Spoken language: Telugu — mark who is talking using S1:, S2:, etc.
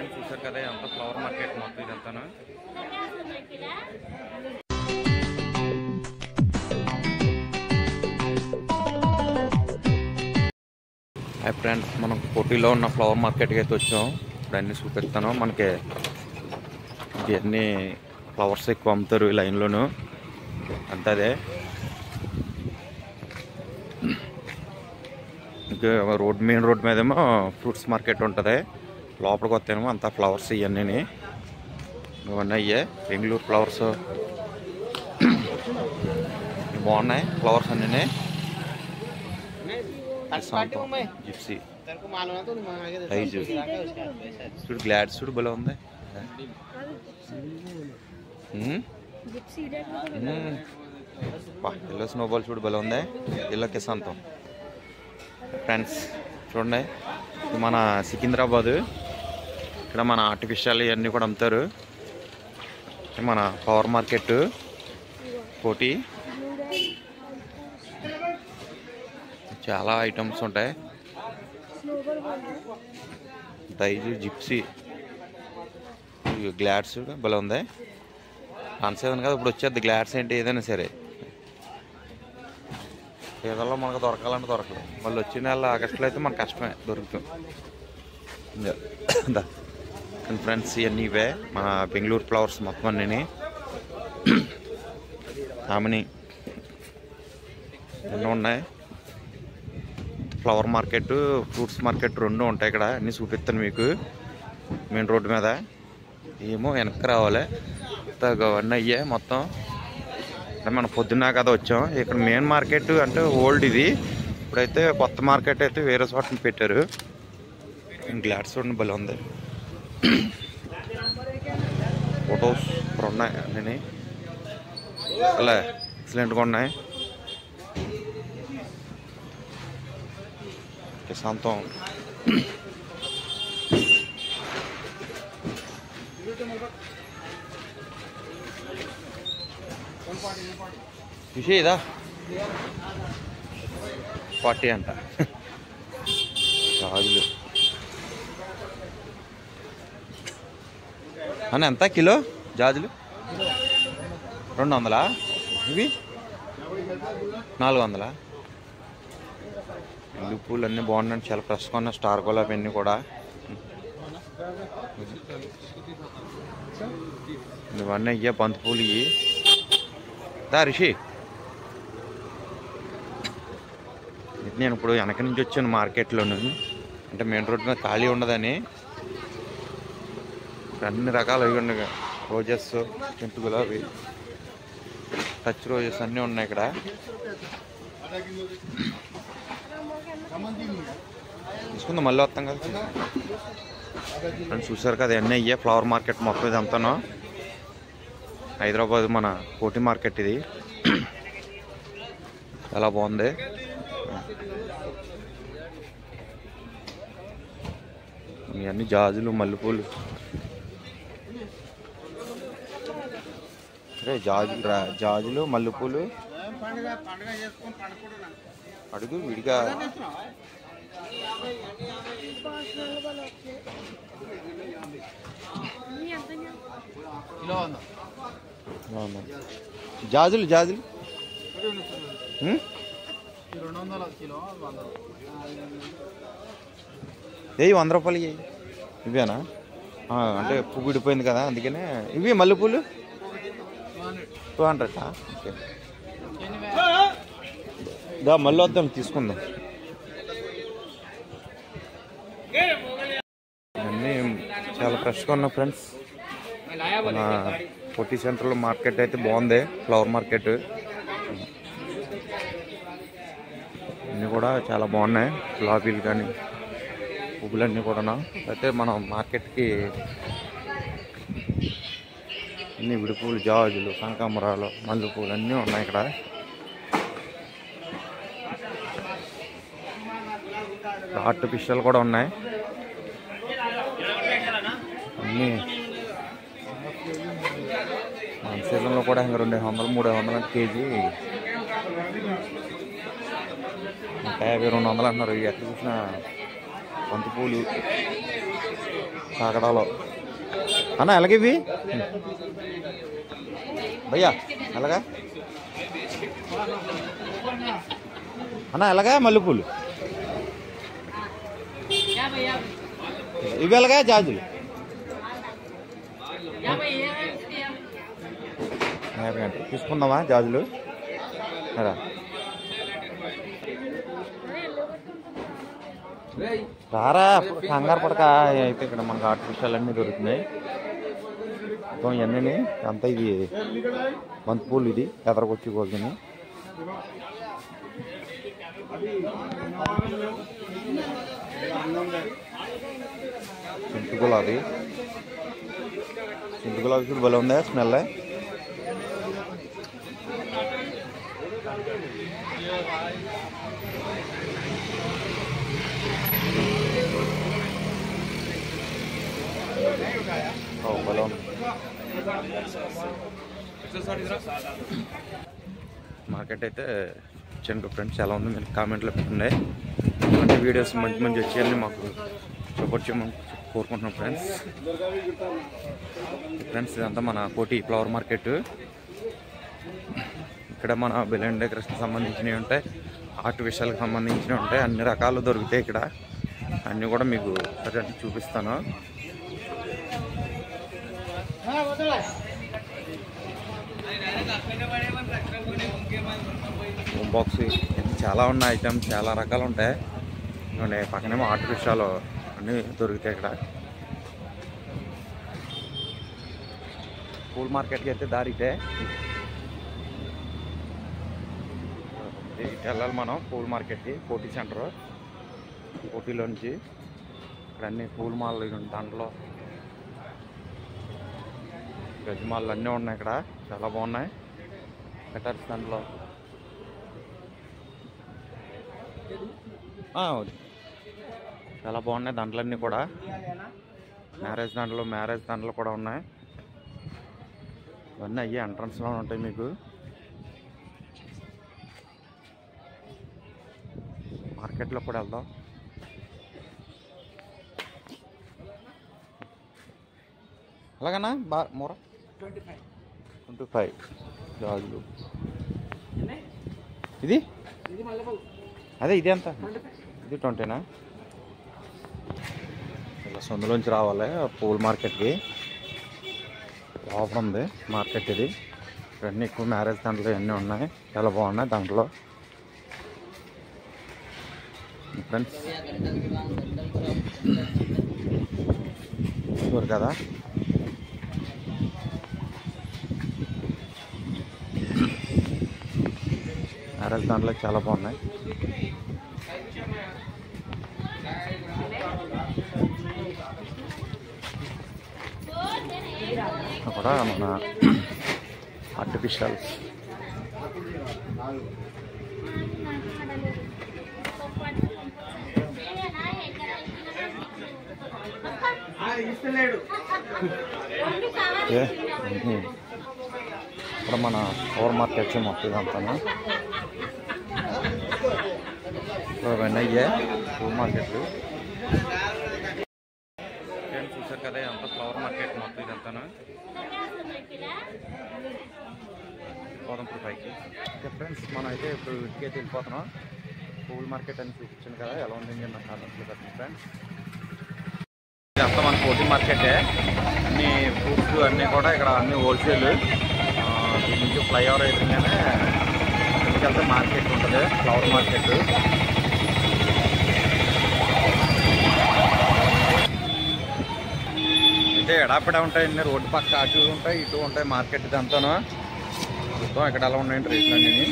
S1: ఫ్రెండ్స్ చూసారు కదా ఎంత ఫ్లవర్ మార్కెట్ మొత్తం ఇదంతాను. హాయ్ ఫ్రెండ్స్, మనం కోటిలో ఉన్న ఫ్లవర్ మార్కెట్కి అయితే వచ్చాం. ఇప్పుడు అన్నీ చూపిస్తాను. మనకి ఇవన్నీ ఫ్లవర్స్ ఎక్కువ అమ్ముతారు ఈ లైన్లోను. అంతదే ఇంకా మెయిన్ రోడ్ మీదేమో ఫ్రూట్స్ మార్కెట్ ఉంటుంది. లోపలికి వస్తేనేమో అంతా ఫ్లవర్స్ ఇవన్నీ ఇవన్నీ అయ్యే బెంగళూరు ఫ్లవర్స్ బాగున్నాయి. ఫ్లవర్స్ అన్నీ జిప్సీ చూడు, గ్లాడ్స్ చూడు భలే ఉంది. ఎల్లో స్నోబాల్ చూడు భలే ఉంది. ఎల్లో కిసాంతం ఫ్రెండ్స్ చూడండి. మన సికింద్రాబాద్ ఇక్కడ మన ఆర్టిఫిషియల్ ఇవన్నీ కూడా అమ్ముతారు. మన ఫ్లవర్ మార్కెట్ కోటి చాలా ఐటమ్స్ ఉంటాయి. డైజీ జిప్సీ గ్లాడ్స్ భలే ఉంది. అన్సేవన్ కదా ఇప్పుడు వచ్చేది గ్లాడ్స్ ఏంటి ఏదైనా సరే ఏదల్లో మనకు దొరకాలంటే దొరకలేదు. మళ్ళీ వచ్చిన నెల ఆగస్టులో అయితే మనకు కష్టమే దొరుకుతుంది. ఫ్రెండ్స్ ఇవన్నీ ఇవే మన బెంగళూరు ఫ్లవర్స్ మొత్తం అన్నీ ఆమెని ఎన్నో ఉన్నాయి. ఫ్లవర్ మార్కెట్ ఫ్రూట్స్ మార్కెట్ రెండు ఉంటాయి ఇక్కడ. అన్నీ చూపిస్తాను మీకు మెయిన్ రోడ్డు మీద. ఏమో వెనక్కి రావాలి. అవన్నీ అయ్యే మొత్తం మనం పొద్దున్న కదా వచ్చాం. ఇక్కడ మెయిన్ మార్కెట్ అంటే ఓల్డ్ ఇది. ఇప్పుడైతే కొత్త మార్కెట్ అయితే వేరే చోట పెట్టారు. గ్లాడ్స్ చూడండి భలే ఉంది. ఫొటోస్ ఇక్కడ ఉన్నాయి అన్నీ అలా ఎక్సలెంట్గా ఉన్నాయి. ప్రశాంతం విషయ ఇదా 40 అంట. జాజులు అని ఎంత కిలో? జాజులు 200. ఇవి 400. ఇల్లు పూలు అన్నీ బాగున్నాయి, చాలా ఫ్రెష్గా ఉన్నాయి. స్టార్ గులాబీ అన్నీ కూడా ఇవన్నీ అయ్యా బంతిపూలు. ఇవి దా రిషి. నేను ఇప్పుడు వెనక నుంచి వచ్చాను మార్కెట్లోను. అంటే మెయిన్ రోడ్ మీద ఖాళీ ఉండదని అన్ని రకాలు అవి ఉన్నాయి. రోజెస్, చెంటు గులాబీ, టచ్ రోజెస్ అన్నీ ఉన్నాయి ఇక్కడ. తీసుకుందాం మళ్ళీ వస్తాం కదా. అని చూసారు కదా అన్నీ అయ్యే ఫ్లవర్ మార్కెట్ మొత్తం ఇది అంతాను. హైదరాబాద్ మన కోటి మార్కెట్ ఇది. చాలా బాగుంది. ఇవన్నీ జాజులు, మల్లెపూలు. అరే జాజులు మల్లెపూలు అడుగు విడిగా. జాజులు జాజులు ఏ 100 రూపాయలు ఇవేనా? అంటే పువ్వు విడిపోయింది కదా అందుకనే. ఇవి మల్లెపూలు 200. ఓకే దా మళ్ళీ వద్దాం తీసుకుందాం. అన్నీ చాలా ఫ్రెష్గా ఉన్నా ఫ్రెండ్స్. మన కోటి సెంటర్లో మార్కెట్ అయితే బాగుంది. ఫ్లవర్ మార్కెట్ అన్నీ కూడా చాలా బాగున్నాయి. గులాబీలు కానీ పువ్వులన్నీ కూడా. అయితే మనం మార్కెట్కి అన్ని విడిపూలు, జాజులు, కనకాంబరాలు, మల్లెపూలు అన్నీ ఉన్నాయి ఇక్కడ. ఆర్టిఫిషియల్ కూడా ఉన్నాయి అన్నీ. సీజన్లో కూడా ఇంకా 200, 300 కేజీ. 150, 200 అంటున్నారు. ఎక్కడ చూసినా బంతిపూలు కాకడాలో అన్న ఎలాగ ఇవి భయ్యా ఎలాగా అన్న ఎలాగా మల్లెపూలు ఇవి ఎలాగా జాజులు తీసుకుందామా జాజులు రారా కంగారు పడక అయితే ఇక్కడ మనకు ఆర్టిఫిషియల్ అన్నీ దొరుకుతున్నాయి ఇవన్నీ అంతా ఇది బంతిపూలు ఇది ఎదరకొచ్చి కోసుకుని చింత గులాబీ చూడు భలే ఉందా స్మెల్ భలే ఉంది మార్కెట్ అయితే వచ్చాను ఫ్రెండ్స్ ఎలా ఉంది మీరు కామెంట్లో పెట్టండి అంటే వీడియోస్ మంచి మంచి వచ్చేయాలని మాకు సపోర్ట్ చేయమని కోరుకుంటున్నాం ఫ్రెండ్స్ ఇదంతా మన కోటి ఫ్లవర్ మార్కెట్ ఇక్కడ మన బెలూన్ డెకరేషన్ సంబంధించినవి ఉంటాయి ఆర్టిఫిషియల్కి సంబంధించినవి ఉంటాయి అన్ని రకాలు దొరుకుతాయి ఇక్కడ అన్నీ కూడా మీకు ప్రజెంట్ చూపిస్తాను బాక్స్ చాలా ఉన్నాయి ఐటమ్స్ చాలా రకాలు ఉంటాయి పక్కనేమో ఆర్టిఫిషియల్ అన్నీ దొరుకుతాయి ఇక్కడ పూల్ మార్కెట్కి అయితే దారితే ఇటు వెళ్ళాలి మనం పూల్ మార్కెట్కి కోటి సెంటర్ కోటిలో నుంచి ఇక్కడ అన్ని పూల్ మాల్ దాంట్లో గజమాలు అన్నీ ఉన్నాయి ఇక్కడ చాలా బాగున్నాయి కటర్స్ దాంట్లో చాలా బాగున్నాయి దాంట్లన్నీ కూడా మ్యారేజ్ దాంట్లో కూడా ఉన్నాయి ఇవన్నీ అయ్యి ఎంట్రన్స్లో ఉంటాయి మీకు మార్కెట్లో కూడా వెళ్దాం అలాగన్నా మూర 25 గాజులు ఇది అదే ఇది ఎంత ఇది 20నా ఇలా సొందులోంచి రావాలి పూల్ మార్కెట్కి లోపల ఉంది మార్కెట్ ఇది ఇవన్నీ ఎక్కువ మ్యారేజ్ దాంట్లో ఇవన్నీ ఉన్నాయి చాలా బాగున్నాయి దాంట్లో ఫ్రెండ్స్ చూరు కదా మ్యారేజ్ దాంట్లో చాలా బాగున్నాయి కూడా మన ఆర్టిఫిషియల్ ఇక్కడ మన ఫ్లవర్ మార్కెట్ మొత్తం ఇదంతాను ఇవన్నీ అయ్యే ఫ్లవర్ మార్కెట్లు చూసారు కదా ఇదంతా ఫ్లవర్ మార్కెట్ మొత్తం ఇదంతాను పైకి ఫ్రెండ్స్ మనం అయితే ఇప్పుడు ఇంటికైతే వెళ్ళిపోతున్నాం పూల్ మార్కెట్ అని చూపించాను కదా ఎలా ఉంటుంది నా కామెంట్స్లో పెట్టండి ఫ్రెండ్స్ ఇదంతా మన కోటి మార్కెటే అన్ని ఫ్రూట్స్ అన్నీ కూడా ఇక్కడ అన్ని హోల్సేల్ దీని నుంచి ఫ్లైఓవర్ ఎదురుగానే వెళ్తే మార్కెట్ ఉంటుంది ఫ్లవర్ మార్కెట్ అయితే ఎడాపెడా ఉంటాయండి రోడ్డు పక్క అటు ఉంటాయి ఇటు ఉంటాయి మార్కెట్ ఇదంతాను చూద్దాం ఇక్కడ ఎలా ఉన్నాయండి రేట్లు అన్నీ